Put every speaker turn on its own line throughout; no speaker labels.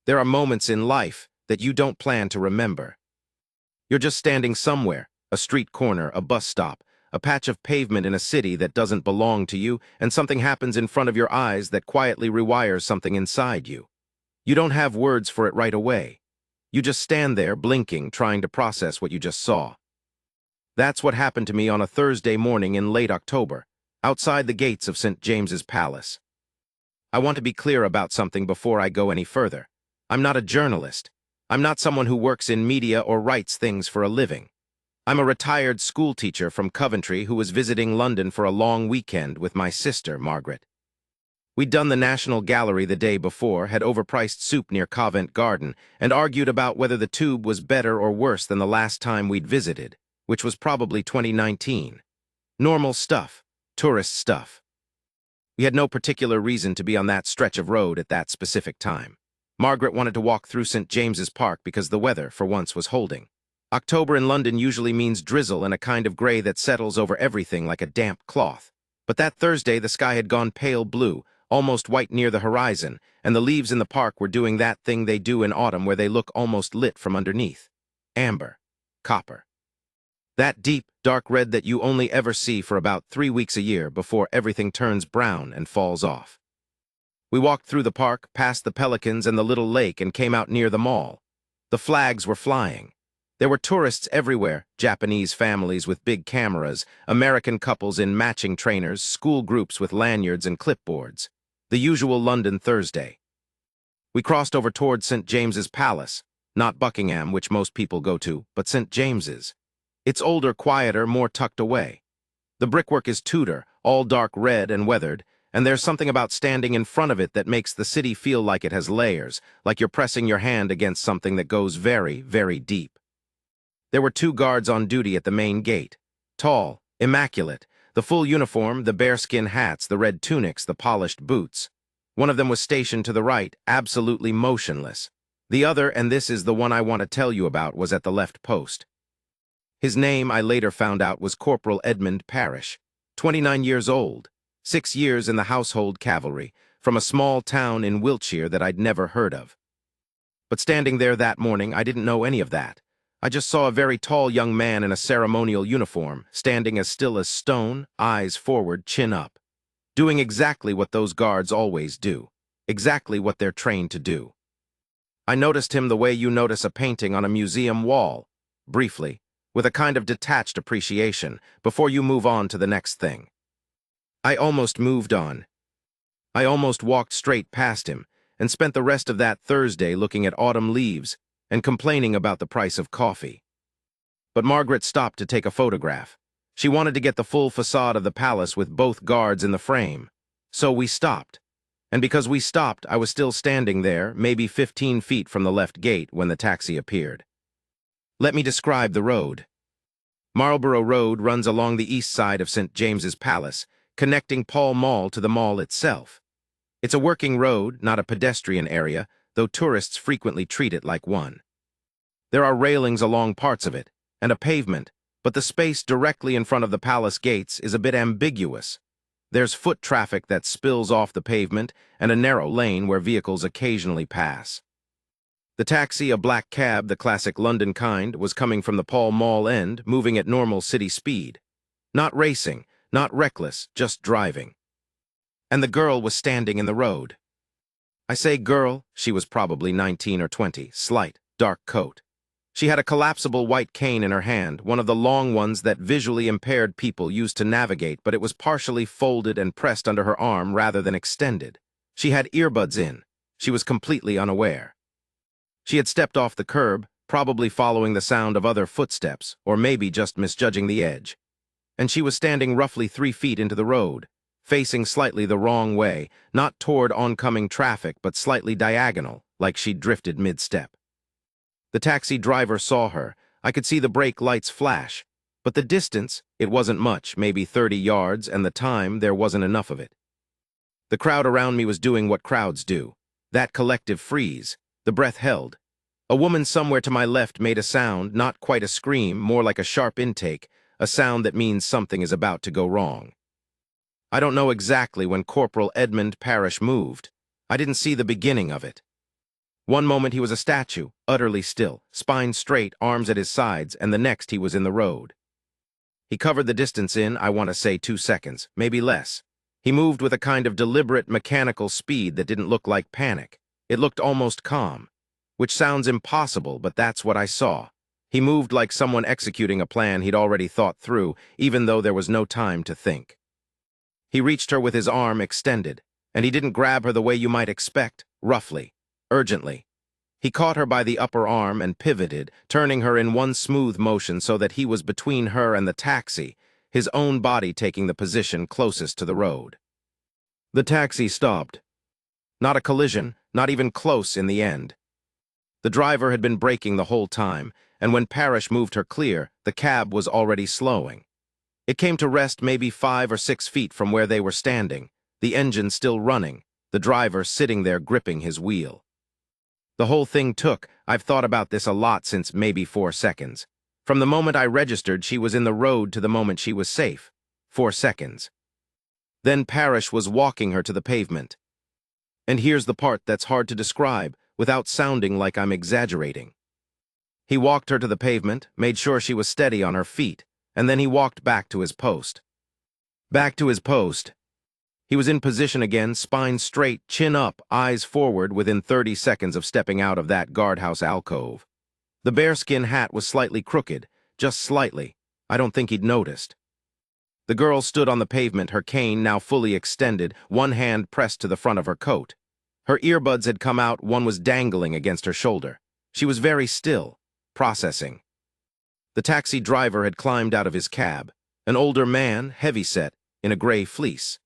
There are moments in life that you don't plan to remember. You're just standing somewhere, a street corner, a bus stop, a patch of pavement in a city that doesn't belong to you, and something happens in front of your eyes that quietly rewires something inside you. You don't have words for it right away. You just stand there, blinking, trying to process what you just saw. That's what happened to me on a Thursday morning in late October, outside the gates of St. James's Palace. I want to be clear about something before I go any further. I'm not a journalist. I'm not someone who works in media or writes things for a living. I'm a retired schoolteacher from Coventry who was visiting London for a long weekend with my sister, Margaret. We'd done the National Gallery the day before, had overpriced soup near Covent Garden, and argued about whether the Tube was better or worse than the last time we'd visited, which was probably 2019. Normal stuff, tourist stuff. We had no particular reason to be on that stretch of road at that specific time. Margaret wanted to walk through St. James's Park because the weather, for once, was holding. October in London usually means drizzle and a kind of gray that settles over everything like a damp cloth. But that Thursday the sky had gone pale blue, almost white near the horizon, and the leaves in the park were doing that thing they do in autumn where they look almost lit from underneath. Amber. Copper. That deep, dark red that you only ever see for about 3 weeks a year before everything turns brown and falls off. We walked through the park, past the pelicans and the little lake, and came out near the mall. The flags were flying. There were tourists everywhere, Japanese families with big cameras, American couples in matching trainers, school groups with lanyards and clipboards. The usual London Thursday. We crossed over toward St. James's Palace, not Buckingham, which most people go to, but St. James's. It's older, quieter, more tucked away. The brickwork is Tudor, all dark red and weathered, and there's something about standing in front of it that makes the city feel like it has layers, like you're pressing your hand against something that goes very, very deep. There were 2 guards on duty at the main gate. Tall, immaculate, the full uniform, the bearskin hats, the red tunics, the polished boots. One of them was stationed to the right, absolutely motionless. The other, and this is the one I want to tell you about, was at the left post. His name, I later found out, was Corporal Edmund Parish, 29 years old, 6 years in the household cavalry, from a small town in Wiltshire that I'd never heard of. But standing there that morning, I didn't know any of that. I just saw a very tall young man in a ceremonial uniform, standing as still as stone, eyes forward, chin up, doing exactly what those guards always do, exactly what they're trained to do. I noticed him the way you notice a painting on a museum wall, briefly, with a kind of detached appreciation, before you move on to the next thing. I almost moved on. I almost walked straight past him, and spent the rest of that Thursday looking at autumn leaves and complaining about the price of coffee. But Margaret stopped to take a photograph. She wanted to get the full facade of the palace with both guards in the frame. So we stopped. And because we stopped, I was still standing there, maybe 15 feet from the left gate when the taxi appeared. Let me describe the road. Marlborough Road runs along the east side of St. James's Palace, connecting Pall Mall to the mall itself. It's a working road, not a pedestrian area, though tourists frequently treat it like one. There are railings along parts of it, and a pavement, but the space directly in front of the palace gates is a bit ambiguous. There's foot traffic that spills off the pavement, and a narrow lane where vehicles occasionally pass. The taxi, a black cab, the classic London kind, was coming from the Pall Mall end, moving at normal city speed. Not racing, not reckless, just driving. And the girl was standing in the road. I say girl, she was probably 19 or 20, slight, dark coat. She had a collapsible white cane in her hand, one of the long ones that visually impaired people use to navigate, but it was partially folded and pressed under her arm rather than extended. She had earbuds in. She was completely unaware. She had stepped off the curb, probably following the sound of other footsteps, or maybe just misjudging the edge. And she was standing roughly 3 feet into the road, facing slightly the wrong way, not toward oncoming traffic, but slightly diagonal, like she'd drifted mid-step. The taxi driver saw her. I could see the brake lights flash, but the distance, it wasn't much, maybe 30 yards, and the time, there wasn't enough of it. The crowd around me was doing what crowds do. That collective freeze. The breath held. A woman somewhere to my left made a sound, not quite a scream, more like a sharp intake, a sound that means something is about to go wrong. I don't know exactly when Corporal Edmund Parish moved. I didn't see the beginning of it. One moment he was a statue, utterly still, spine straight, arms at his sides, and the next he was in the road. He covered the distance in, I want to say, 2 seconds, maybe less. He moved with a kind of deliberate, mechanical speed that didn't look like panic. It looked almost calm. Which sounds impossible, but that's what I saw. He moved like someone executing a plan he'd already thought through, even though there was no time to think. He reached her with his arm extended, and he didn't grab her the way you might expect, roughly, urgently. He caught her by the upper arm and pivoted, turning her in one smooth motion so that he was between her and the taxi, his own body taking the position closest to the road. The taxi stopped. Not a collision, not even close in the end. The driver had been braking the whole time, and when Parrish moved her clear, the cab was already slowing. It came to rest maybe 5 or 6 feet from where they were standing, the engine still running, the driver sitting there gripping his wheel. The whole thing took, I've thought about this a lot since maybe 4 seconds. From the moment I registered she was in the road to the moment she was safe. 4 seconds. Then Parrish was walking her to the pavement. And here's the part that's hard to describe, without sounding like I'm exaggerating. He walked her to the pavement, made sure she was steady on her feet, and then he walked back to his post. Back to his post. He was in position again, spine straight, chin up, eyes forward within 30 seconds of stepping out of that guardhouse alcove. The bearskin hat was slightly crooked, just slightly. I don't think he'd noticed. The girl stood on the pavement, her cane now fully extended, one hand pressed to the front of her coat. Her earbuds had come out, one was dangling against her shoulder. She was very still, processing. The taxi driver had climbed out of his cab, an older man, heavyset, in a gray fleece.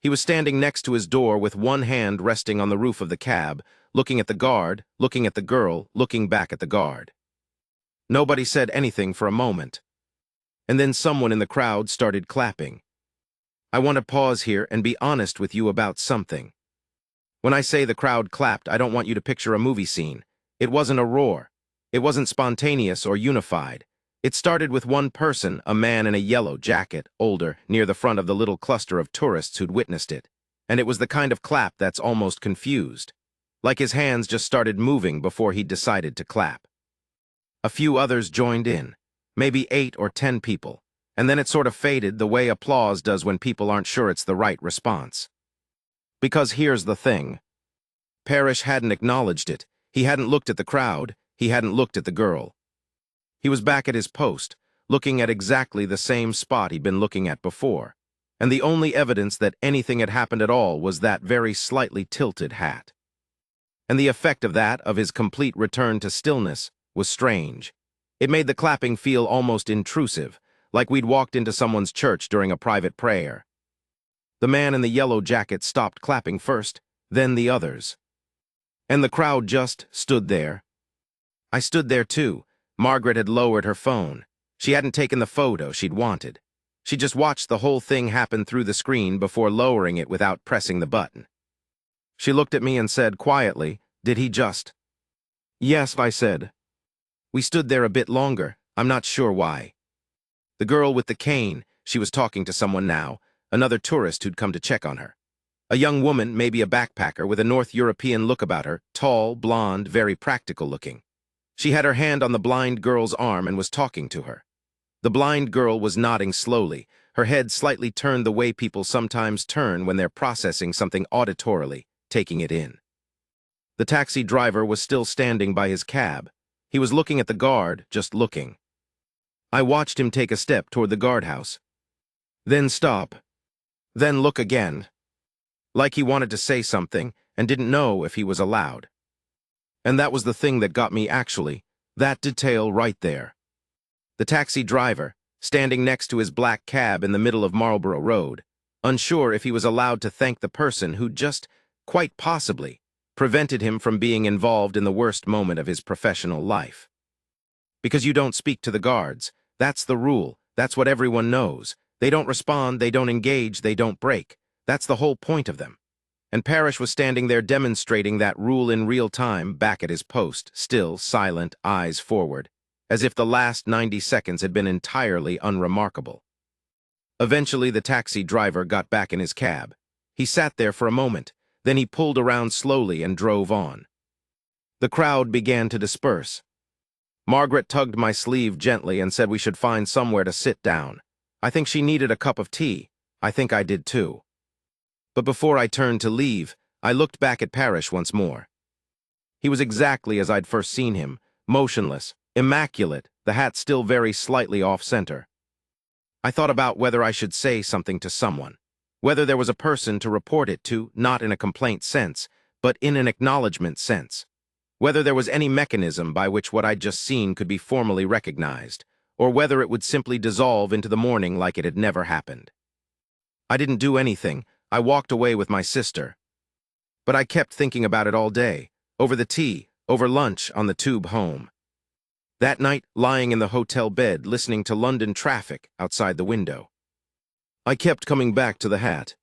He was standing next to his door with one hand resting on the roof of the cab, looking at the guard, looking at the girl, looking back at the guard. Nobody said anything for a moment. And then someone in the crowd started clapping. I want to pause here and be honest with you about something. When I say the crowd clapped, I don't want you to picture a movie scene. It wasn't a roar. It wasn't spontaneous or unified. It started with one person, a man in a yellow jacket, older, near the front of the little cluster of tourists who'd witnessed it. And it was the kind of clap that's almost confused. Like his hands just started moving before he'd decided to clap. A few others joined in. Maybe 8 or 10 people, and then it sort of faded the way applause does when people aren't sure it's the right response. Because here's the thing. Parrish hadn't acknowledged it. He hadn't looked at the crowd. He hadn't looked at the girl. He was back at his post, looking at exactly the same spot he'd been looking at before, and the only evidence that anything had happened at all was that very slightly tilted hat. And the effect of that, of his complete return to stillness, was strange. It made the clapping feel almost intrusive, like we'd walked into someone's church during a private prayer. The man in the yellow jacket stopped clapping first, then the others. And the crowd just stood there. I stood there too. Margaret had lowered her phone. She hadn't taken the photo she'd wanted. She just watched the whole thing happen through the screen before lowering it without pressing the button. She looked at me and said quietly, "Did he just?" "Yes," I said. We stood there a bit longer, I'm not sure why. The girl with the cane, she was talking to someone now, another tourist who'd come to check on her. A young woman, maybe a backpacker, with a North European look about her, tall, blonde, very practical looking. She had her hand on the blind girl's arm and was talking to her. The blind girl was nodding slowly, her head slightly turned the way people sometimes turn when they're processing something auditorily, taking it in. The taxi driver was still standing by his cab. He was looking at the guard, just looking. I watched him take a step toward the guardhouse. Then stop. Then look again. Like he wanted to say something and didn't know if he was allowed. And that was the thing that got me actually, that detail right there. The taxi driver, standing next to his black cab in the middle of Marlborough Road, unsure if he was allowed to thank the person who just, quite possibly, prevented him from being involved in the worst moment of his professional life. Because you don't speak to the guards. That's the rule. That's what everyone knows. They don't respond, they don't engage, they don't break. That's the whole point of them. And Parrish was standing there demonstrating that rule in real time, back at his post, still, silent, eyes forward, as if the last 90 seconds had been entirely unremarkable. Eventually, the taxi driver got back in his cab. He sat there for a moment. Then he pulled around slowly and drove on. The crowd began to disperse. Margaret tugged my sleeve gently and said we should find somewhere to sit down. I think she needed a cup of tea. I think I did too. But before I turned to leave, I looked back at Parrish once more. He was exactly as I'd first seen him, motionless, immaculate, the hat still very slightly off-center. I thought about whether I should say something to someone, whether there was a person to report it to, not in a complaint sense, but in an acknowledgement sense, whether there was any mechanism by which what I'd just seen could be formally recognized, or whether it would simply dissolve into the morning like it had never happened. I didn't do anything. I walked away with my sister. But I kept thinking about it all day, over the tea, over lunch, on the tube home. That night, lying in the hotel bed, listening to London traffic outside the window. I kept coming back to the hat.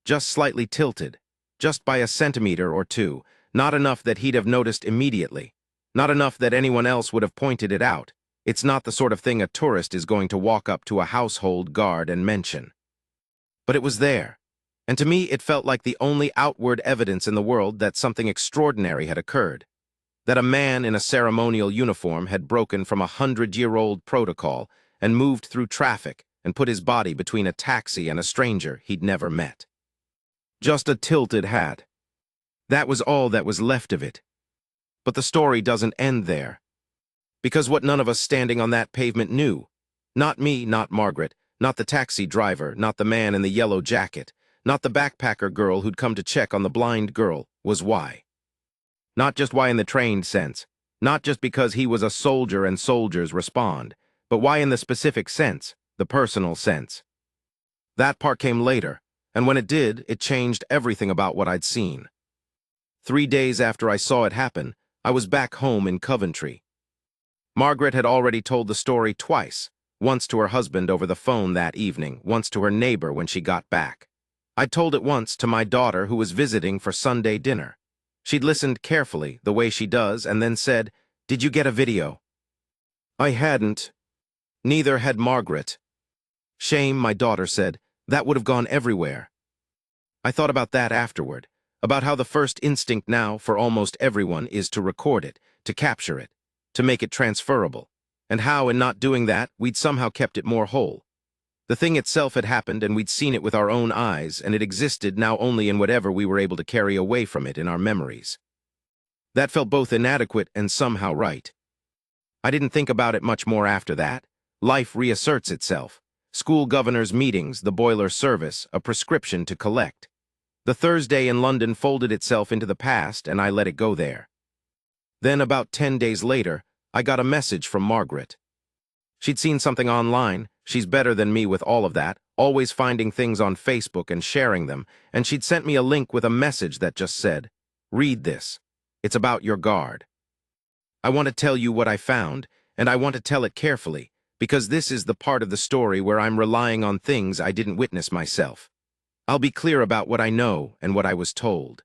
Just slightly tilted, just by a centimeter or two, not enough that he'd have noticed immediately, not enough that anyone else would have pointed it out. It's not the sort of thing a tourist is going to walk up to a household guard and mention. But it was there. And to me, it felt like the only outward evidence in the world that something extraordinary had occurred, that a man in a ceremonial uniform had broken from a 100-year-old protocol and moved through traffic and put his body between a taxi and a stranger he'd never met. Just a tilted hat. That was all that was left of it. But the story doesn't end there. Because what none of us standing on that pavement knew, not me, not Margaret, not the taxi driver, not the man in the yellow jacket, not the backpacker girl who'd come to check on the blind girl, was why. Not just why in the trained sense, not just because he was a soldier and soldiers respond, but why in the specific sense, the personal sense. That part came later, and when it did, it changed everything about what I'd seen. 3 days after I saw it happen, I was back home in Coventry. Margaret had already told the story twice, once to her husband over the phone that evening, once to her neighbor when she got back. I'd told it once to my daughter who was visiting for Sunday dinner. She'd listened carefully, the way she does, and then said, "Did you get a video?" I hadn't. Neither had Margaret. "Shame," my daughter said. "That would have gone everywhere." I thought about that afterward, about how the first instinct now for almost everyone is to record it, to capture it, to make it transferable, and how in not doing that we'd somehow kept it more whole. The thing itself had happened and we'd seen it with our own eyes, and it existed now only in whatever we were able to carry away from it in our memories. That felt both inadequate and somehow right. I didn't think about it much more after that. Life reasserts itself. School governors' meetings, the boiler service, a prescription to collect. The Thursday in London folded itself into the past, and I let it go there. Then, about 10 days later, I got a message from Margaret. She'd seen something online. She's better than me with all of that, always finding things on Facebook and sharing them, and she'd sent me a link with a message that just said, "Read this. It's about your guard. I want to tell you what I found, and I want to tell it carefully, because this is the part of the story where I'm relying on things I didn't witness myself. I'll be clear about what I know and what I was told."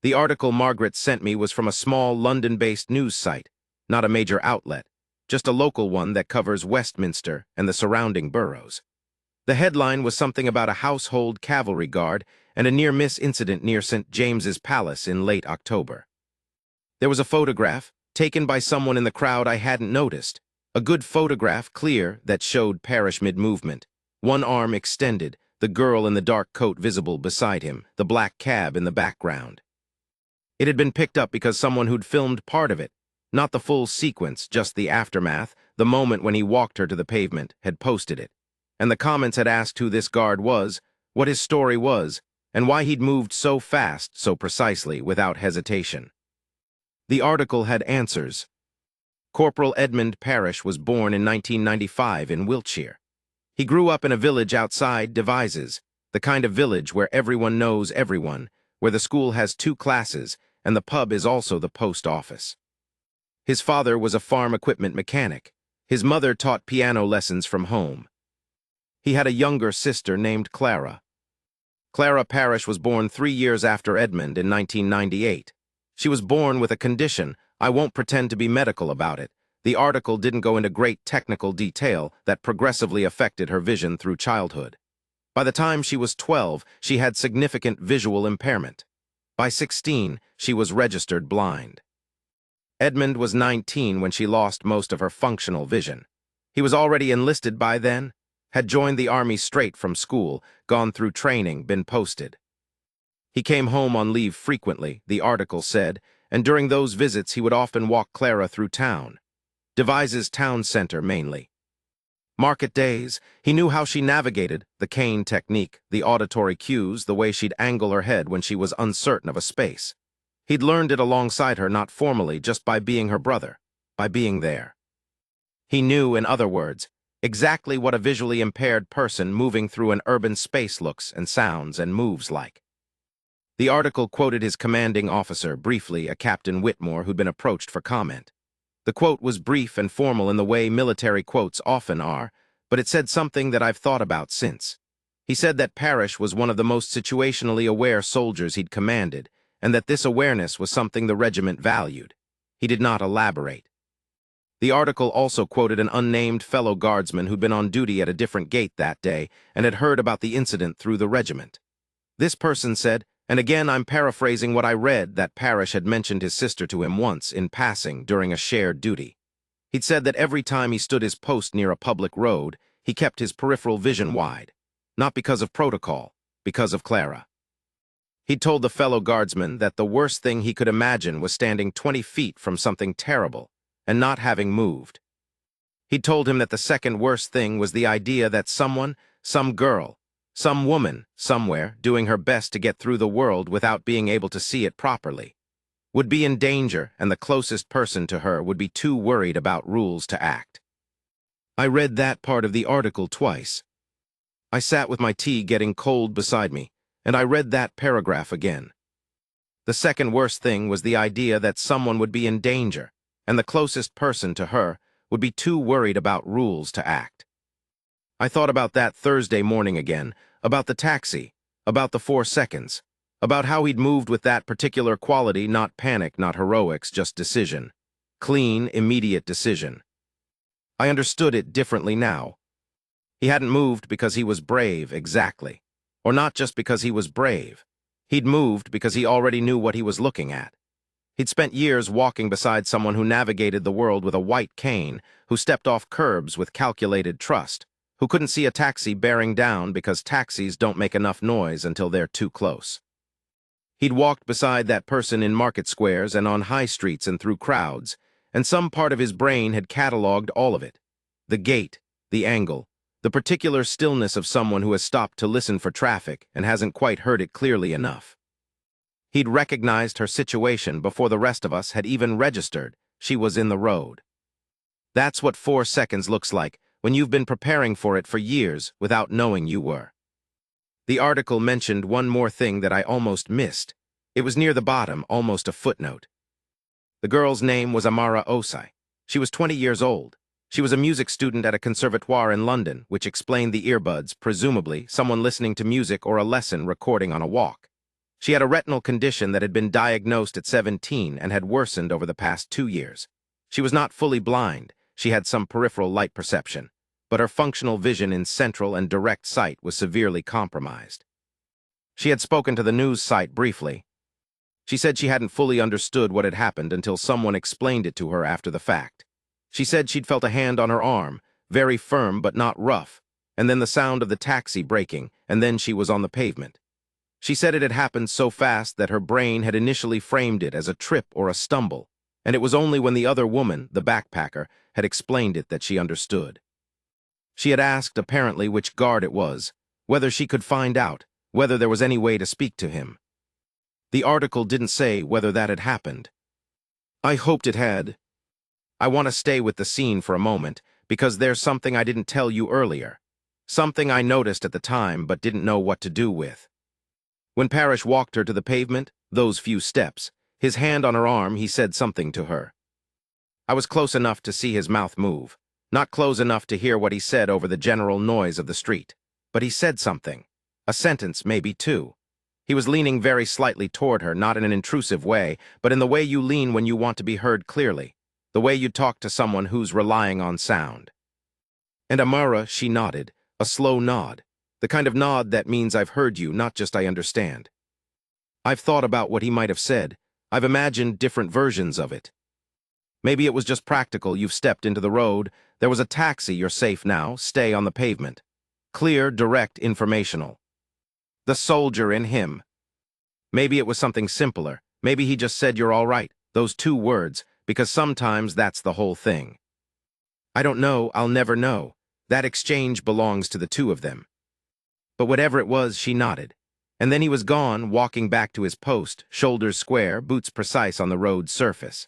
The article Margaret sent me was from a small London-based news site, not a major outlet, just a local one that covers Westminster and the surrounding boroughs. The headline was something about a household cavalry guard and a near-miss incident near St. James's Palace in late October. There was a photograph, taken by someone in the crowd I hadn't noticed, a good photograph, clear, that showed Parrish mid-movement, one arm extended, the girl in the dark coat visible beside him, the black cab in the background. It had been picked up because someone who'd filmed part of it, not the full sequence, just the aftermath, the moment when he walked her to the pavement, had posted it. And the comments had asked who this guard was, what his story was, and why he'd moved so fast, so precisely, without hesitation. The article had answers. Corporal Edmund Parrish was born in 1995 in Wiltshire. He grew up in a village outside Devizes, the kind of village where everyone knows everyone, where the school has 2 classes, and the pub is also the post office. His father was a farm equipment mechanic. His mother taught piano lessons from home. He had a younger sister named Clara. Clara Parrish was born 3 years after Edmund in 1998. She was born with a condition. I won't pretend to be medical about it. The article didn't go into great technical detail that progressively affected her vision through childhood. By the time she was 12, she had significant visual impairment. By 16, she was registered blind. Edmund was 19 when she lost most of her functional vision. He was already enlisted by then, had joined the army straight from school, gone through training, been posted. He came home on leave frequently, the article said, and during those visits he would often walk Clara through town. Devise's town center mainly. Market days, he knew how she navigated, the cane technique, the auditory cues, the way she'd angle her head when she was uncertain of a space. He'd learned it alongside her, not formally, just by being her brother, by being there. He knew, in other words, exactly what a visually impaired person moving through an urban space looks and sounds and moves like. The article quoted his commanding officer, briefly, a Captain Whitmore who'd been approached for comment. The quote was brief and formal in the way military quotes often are, but it said something that I've thought about since. He said that Parrish was one of the most situationally aware soldiers he'd commanded, and that this awareness was something the regiment valued. He did not elaborate. The article also quoted an unnamed fellow guardsman who'd been on duty at a different gate that day and had heard about the incident through the regiment. This person said, and again I'm paraphrasing what I read, that Parrish had mentioned his sister to him once, in passing, during a shared duty. He'd said that every time he stood his post near a public road, he kept his peripheral vision wide. Not because of protocol, because of Clara. He'd told the fellow guardsman that the worst thing he could imagine was standing 20 feet from something terrible and not having moved. He'd told him that the second worst thing was the idea that someone, some girl, some woman, somewhere, doing her best to get through the world without being able to see it properly, would be in danger, and the closest person to her would be too worried about rules to act. I read that part of the article twice. I sat with my tea getting cold beside me, and I read that paragraph again. The second worst thing was the idea that someone would be in danger, and the closest person to her would be too worried about rules to act. I thought about that Thursday morning again, about the taxi, about the 4 seconds, about how he'd moved with that particular quality, not panic, not heroics, just decision. Clean, immediate decision. I understood it differently now. He hadn't moved because he was brave, exactly. Or not just because he was brave. He'd moved because he already knew what he was looking at. He'd spent years walking beside someone who navigated the world with a white cane, who stepped off curbs with calculated trust, who couldn't see a taxi bearing down because taxis don't make enough noise until they're too close. He'd walked beside that person in market squares and on high streets and through crowds, and some part of his brain had catalogued all of it. The gait, the angle, the particular stillness of someone who has stopped to listen for traffic and hasn't quite heard it clearly enough. He'd recognized her situation before the rest of us had even registered she was in the road. That's what 4 seconds looks like when you've been preparing for it for years without knowing you were. The article mentioned one more thing that I almost missed. It was near the bottom, almost a footnote. The girl's name was Amara Osai. She was 20 years old. She was a music student at a conservatoire in London, which explained the earbuds, presumably someone listening to music or a lesson recording on a walk. She had a retinal condition that had been diagnosed at 17 and had worsened over the past 2 years. She was not fully blind. She had some peripheral light perception, but her functional vision in central and direct sight was severely compromised. She had spoken to the news site briefly. She said she hadn't fully understood what had happened until someone explained it to her after the fact. She said she'd felt a hand on her arm, very firm but not rough, and then the sound of the taxi braking, and then she was on the pavement. She said it had happened so fast that her brain had initially framed it as a trip or a stumble, and it was only when the other woman, the backpacker, had explained it that she understood. She had asked, apparently, which guard it was, whether she could find out, whether there was any way to speak to him. The article didn't say whether that had happened. I hoped it had. I want to stay with the scene for a moment, because there's something I didn't tell you earlier. Something I noticed at the time but didn't know what to do with. When Parrish walked her to the pavement, those few steps, his hand on her arm, he said something to her. I was close enough to see his mouth move, not close enough to hear what he said over the general noise of the street. But he said something. A sentence, maybe two. He was leaning very slightly toward her, not in an intrusive way, but in the way you lean when you want to be heard clearly, the way you talk to someone who's relying on sound. And Amara, she nodded, a slow nod, the kind of nod that means I've heard you, not just I understand. I've thought about what he might have said. I've imagined different versions of it. Maybe it was just practical. You've stepped into the road. There was a taxi. You're safe now. Stay on the pavement. Clear, direct, informational. The soldier in him. Maybe it was something simpler. Maybe he just said you're all right. Those two words, because sometimes that's the whole thing. I don't know. I'll never know. That exchange belongs to the two of them. But whatever it was, she nodded. And then he was gone, walking back to his post, shoulders square, boots precise on the road's surface.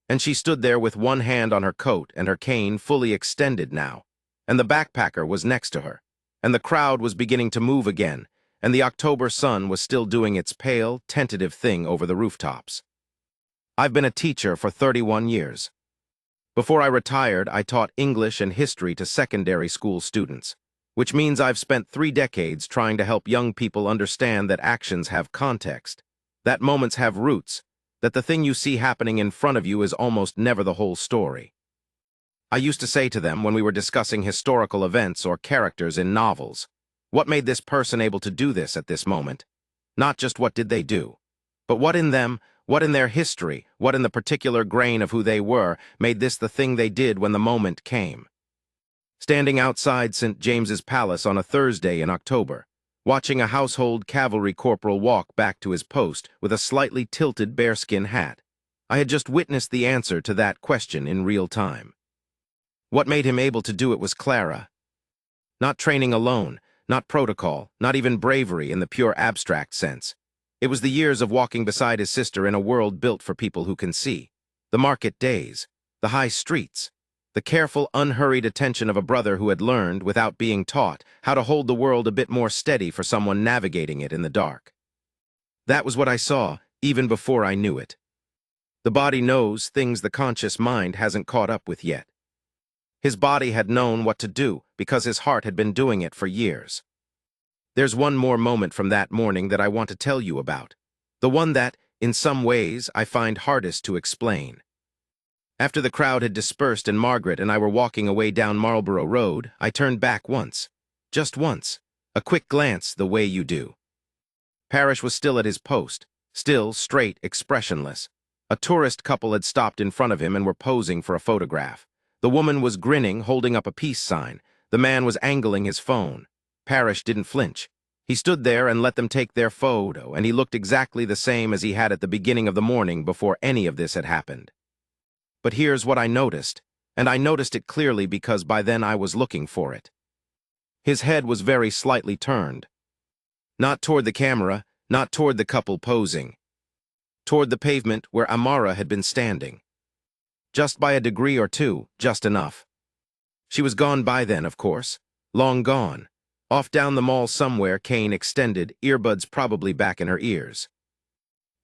And she stood there with one hand on her coat and her cane fully extended now. And the backpacker was next to her. And the crowd was beginning to move again, and the October sun was still doing its pale, tentative thing over the rooftops. I've been a teacher for 31 years. Before I retired, I taught English and history to secondary school students, which means I've spent 3 decades trying to help young people understand that actions have context, that moments have roots, that the thing you see happening in front of you is almost never the whole story. I used to say to them when we were discussing historical events or characters in novels, what made this person able to do this at this moment? Not just what did they do, but what in them, what in their history, what in the particular grain of who they were, made this the thing they did when the moment came. Standing outside St. James's Palace on a Thursday in October, watching a household cavalry corporal walk back to his post with a slightly tilted bearskin hat, I had just witnessed the answer to that question in real time. What made him able to do it was Clara. Not training alone, not protocol, not even bravery in the pure abstract sense. It was the years of walking beside his sister in a world built for people who can see. The market days, the high streets, the careful, unhurried attention of a brother who had learned, without being taught, how to hold the world a bit more steady for someone navigating it in the dark. That was what I saw, even before I knew it. The body knows things the conscious mind hasn't caught up with yet. His body had known what to do because his heart had been doing it for years. There's one more moment from that morning that I want to tell you about, the one that, in some ways, I find hardest to explain. After the crowd had dispersed and Margaret and I were walking away down Marlborough Road, I turned back once, just once, a quick glance the way you do. Parrish was still at his post, still straight, expressionless. A tourist couple had stopped in front of him and were posing for a photograph. The woman was grinning, holding up a peace sign. The man was angling his phone. Parrish didn't flinch. He stood there and let them take their photo, and he looked exactly the same as he had at the beginning of the morning before any of this had happened. But here's what I noticed, and I noticed it clearly because by then I was looking for it. His head was very slightly turned. Not toward the camera, not toward the couple posing. Toward the pavement where Amara had been standing. Just by a degree or two, just enough. She was gone by then, of course. Long gone. Off down the mall somewhere, cane extended, earbuds probably back in her ears.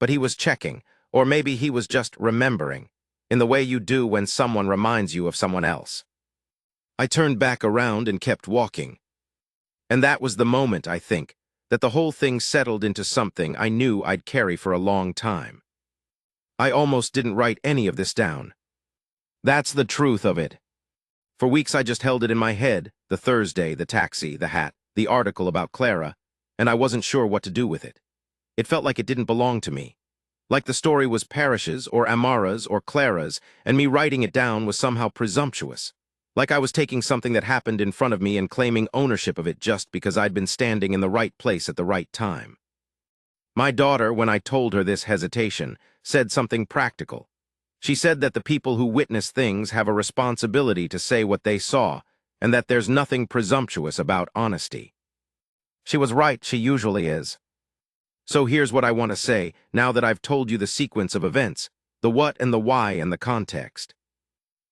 But he was checking, or maybe he was just remembering, in the way you do when someone reminds you of someone else. I turned back around and kept walking. And that was the moment, I think, that the whole thing settled into something I knew I'd carry for a long time. I almost didn't write any of this down. That's the truth of it. For weeks I just held it in my head, the Thursday, the taxi, the hat, the article about Clara, and I wasn't sure what to do with it. It felt like it didn't belong to me. Like the story was Parrish's or Amara's or Clara's, and me writing it down was somehow presumptuous. Like I was taking something that happened in front of me and claiming ownership of it just because I'd been standing in the right place at the right time. My daughter, when I told her this hesitation, said something practical. She said that the people who witness things have a responsibility to say what they saw, and that there's nothing presumptuous about honesty. She was right, she usually is. So here's what I want to say, now that I've told you the sequence of events, the what and the why and the context.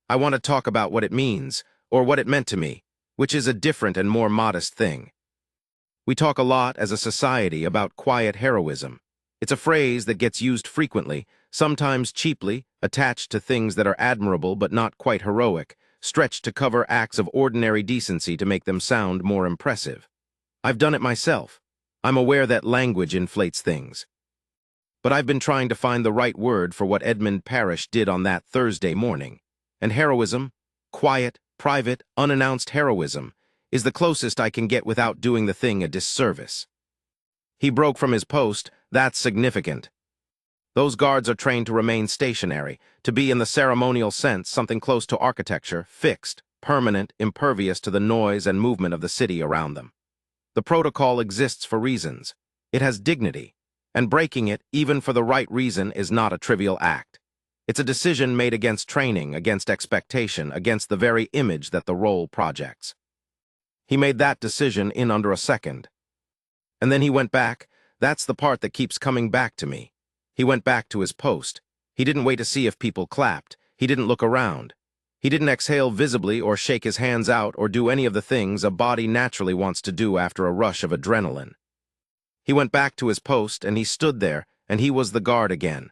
I want to talk about what it means, or what it meant to me, which is a different and more modest thing. We talk a lot as a society about quiet heroism. It's a phrase that gets used frequently, sometimes cheaply, attached to things that are admirable but not quite heroic, stretched to cover acts of ordinary decency to make them sound more impressive. I've done it myself. I'm aware that language inflates things. But I've been trying to find the right word for what Edmund Parrish did on that Thursday morning. And heroism, quiet, private, unannounced heroism, is the closest I can get without doing the thing a disservice. He broke from his post, that's significant. Those guards are trained to remain stationary, to be in the ceremonial sense something close to architecture, fixed, permanent, impervious to the noise and movement of the city around them. The protocol exists for reasons. It has dignity, and breaking it, even for the right reason, is not a trivial act. It's a decision made against training, against expectation, against the very image that the role projects. He made that decision in under a second. And then he went back. That's the part that keeps coming back to me. He went back to his post. He didn't wait to see if people clapped. He didn't look around. He didn't exhale visibly or shake his hands out or do any of the things a body naturally wants to do after a rush of adrenaline. He went back to his post and he stood there, and he was the guard again.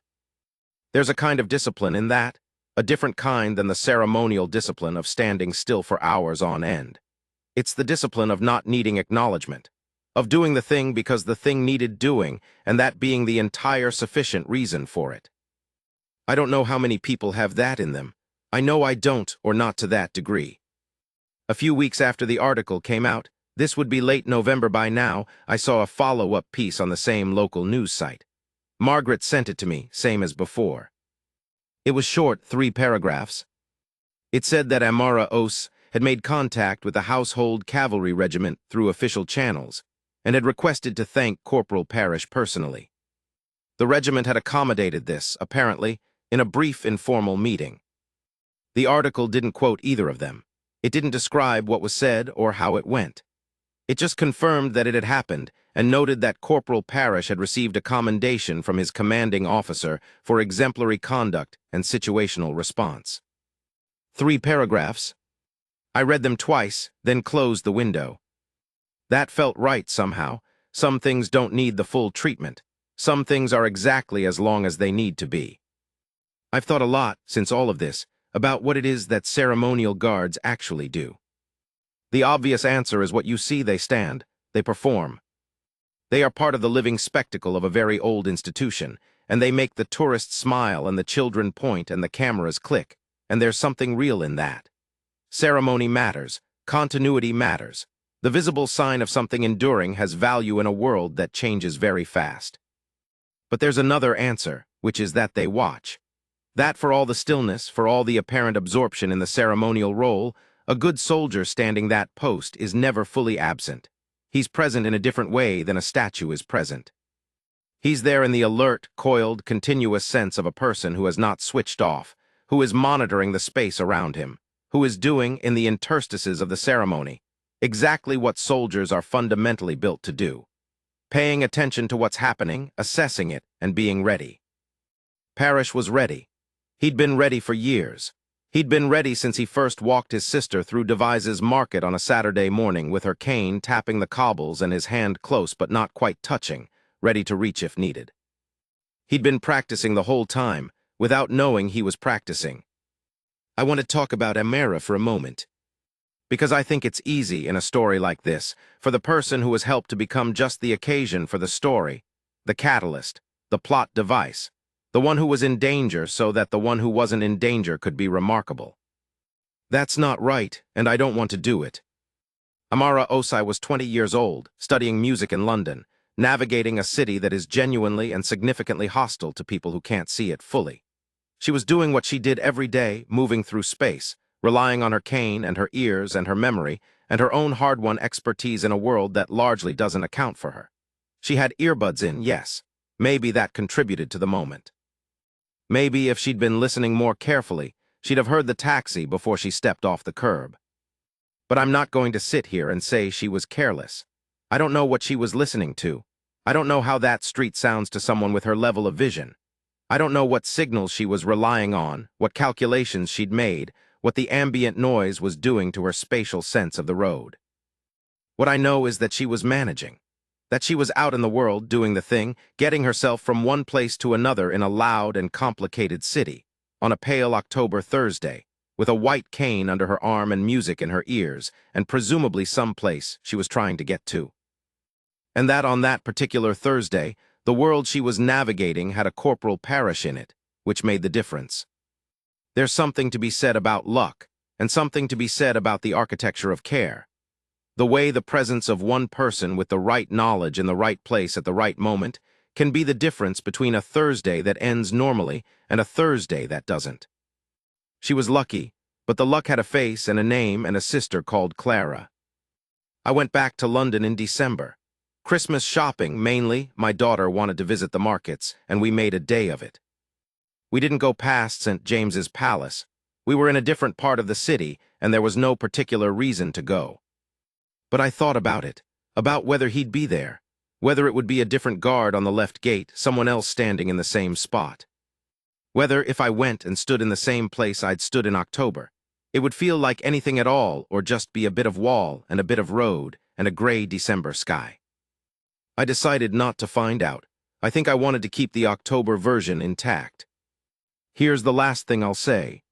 There's a kind of discipline in that, a different kind than the ceremonial discipline of standing still for hours on end. It's the discipline of not needing acknowledgement, of doing the thing because the thing needed doing, and that being the entire sufficient reason for it. I don't know how many people have that in them. I know I don't, or not to that degree. A few weeks after the article came out, this would be late November by now, I saw a follow-up piece on the same local news site. Margaret sent it to me, same as before. It was short, 3 paragraphs. It said that Amara Os had made contact with the Household Cavalry Regiment through official channels and had requested to thank Corporal Parrish personally. The regiment had accommodated this, apparently, in a brief informal meeting. The article didn't quote either of them. It didn't describe what was said or how it went. It just confirmed that it had happened and noted that Corporal Parrish had received a commendation from his commanding officer for exemplary conduct and situational response. 3 paragraphs. I read them twice, then closed the window. That felt right somehow. Some things don't need the full treatment. Some things are exactly as long as they need to be. I've thought a lot, since all of this, about what it is that ceremonial guards actually do. The obvious answer is what you see: they stand, they perform. They are part of the living spectacle of a very old institution, and they make the tourists smile and the children point and the cameras click, and there's something real in that. Ceremony matters, continuity matters. The visible sign of something enduring has value in a world that changes very fast. But there's another answer, which is that they watch. That for all the stillness, for all the apparent absorption in the ceremonial role, a good soldier standing that post is never fully absent. He's present in a different way than a statue is present. He's there in the alert, coiled, continuous sense of a person who has not switched off, who is monitoring the space around him, who is doing, in the interstices of the ceremony, exactly what soldiers are fundamentally built to do: paying attention to what's happening, assessing it, and being ready. Parrish was ready. He'd been ready for years. He'd been ready since he first walked his sister through Devise's market on a Saturday morning with her cane tapping the cobbles and his hand close but not quite touching, ready to reach if needed. He'd been practicing the whole time, without knowing he was practicing. I want to talk about Amara for a moment, because I think it's easy in a story like this for the person who has helped to become just the occasion for the story, the catalyst, the plot device, the one who was in danger so that the one who wasn't in danger could be remarkable. That's not right, and I don't want to do it. Amara Osai was 20 years old, studying music in London, navigating a city that is genuinely and significantly hostile to people who can't see it fully. She was doing what she did every day, moving through space, relying on her cane and her ears and her memory and her own hard-won expertise in a world that largely doesn't account for her. She had earbuds in, yes. Maybe that contributed to the moment. Maybe if she'd been listening more carefully, she'd have heard the taxi before she stepped off the curb. But I'm not going to sit here and say she was careless. I don't know what she was listening to. I don't know how that street sounds to someone with her level of vision. I don't know what signals she was relying on, what calculations she'd made, what the ambient noise was doing to her spatial sense of the road. What I know is that she was managing, that she was out in the world doing the thing, getting herself from one place to another in a loud and complicated city, on a pale October Thursday, with a white cane under her arm and music in her ears, and presumably some place she was trying to get to. And that on that particular Thursday, the world she was navigating had a Corporal Parrish in it, which made the difference. There's something to be said about luck, and something to be said about the architecture of care. The way the presence of one person with the right knowledge in the right place at the right moment can be the difference between a Thursday that ends normally and a Thursday that doesn't. She was lucky, but the luck had a face and a name and a sister called Clara. I went back to London in December. Christmas shopping, mainly. My daughter wanted to visit the markets, and we made a day of it. We didn't go past St. James's Palace. We were in a different part of the city, and there was no particular reason to go. But I thought about it, about whether he'd be there, whether it would be a different guard on the left gate, someone else standing in the same spot. Whether, if I went and stood in the same place I'd stood in October, it would feel like anything at all or just be a bit of wall and a bit of road and a gray December sky. I decided not to find out. I think I wanted to keep the October version intact. Here's the last thing I'll say.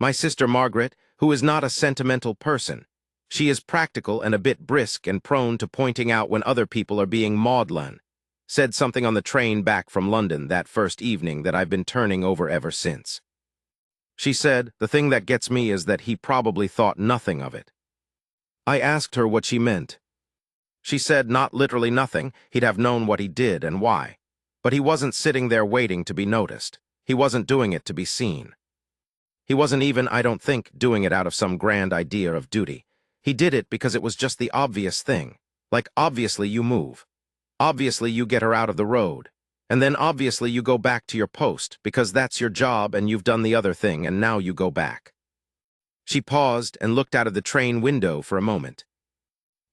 My sister Margaret, who is not a sentimental person, she is practical and a bit brisk and prone to pointing out when other people are being maudlin, said something on the train back from London that first evening that I've been turning over ever since. She said, the thing that gets me is that he probably thought nothing of it. I asked her what she meant. She said not literally nothing, he'd have known what he did and why. But he wasn't sitting there waiting to be noticed. He wasn't doing it to be seen. He wasn't even, I don't think, doing it out of some grand idea of duty. He did it because it was just the obvious thing. Like, obviously you move. Obviously you get her out of the road. And then obviously you go back to your post, because that's your job and you've done the other thing and now you go back. She paused and looked out of the train window for a moment.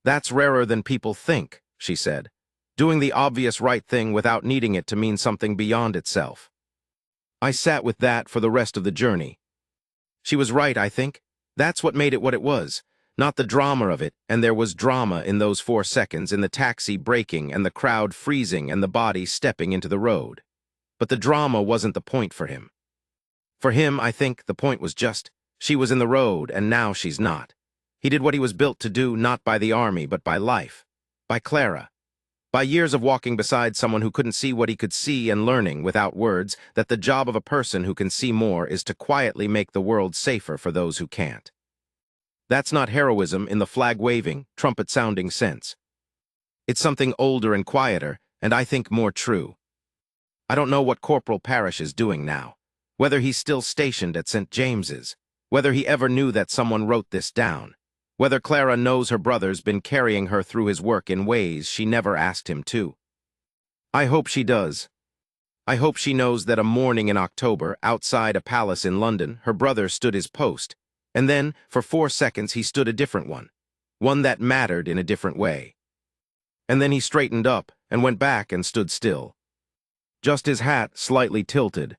That's rarer than people think, she said. Doing the obvious right thing without needing it to mean something beyond itself. I sat with that for the rest of the journey. She was right, I think. That's what made it what it was. Not the drama of it, and there was drama in those 4 seconds, in the taxi braking and the crowd freezing and the body stepping into the road. But the drama wasn't the point for him. For him, I think, the point was just, she was in the road and now she's not. He did what he was built to do, not by the army, but by life. By Clara. By years of walking beside someone who couldn't see what he could see and learning, without words, that the job of a person who can see more is to quietly make the world safer for those who can't. That's not heroism in the flag-waving, trumpet-sounding sense. It's something older and quieter, and I think more true. I don't know what Corporal Parrish is doing now, whether he's still stationed at St. James's, whether he ever knew that someone wrote this down, whether Clara knows her brother's been carrying her through his work in ways she never asked him to. I hope she does. I hope she knows that a morning in October, outside a palace in London, her brother stood his post, and then, for 4 seconds, he stood a different one that mattered in a different way. And then he straightened up and went back and stood still. Just his hat slightly tilted.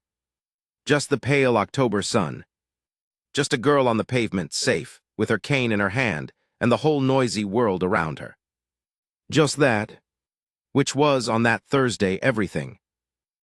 Just the pale October sun. Just a girl on the pavement, safe, with her cane in her hand, and the whole noisy world around her. Just that, which was, on that Thursday, everything,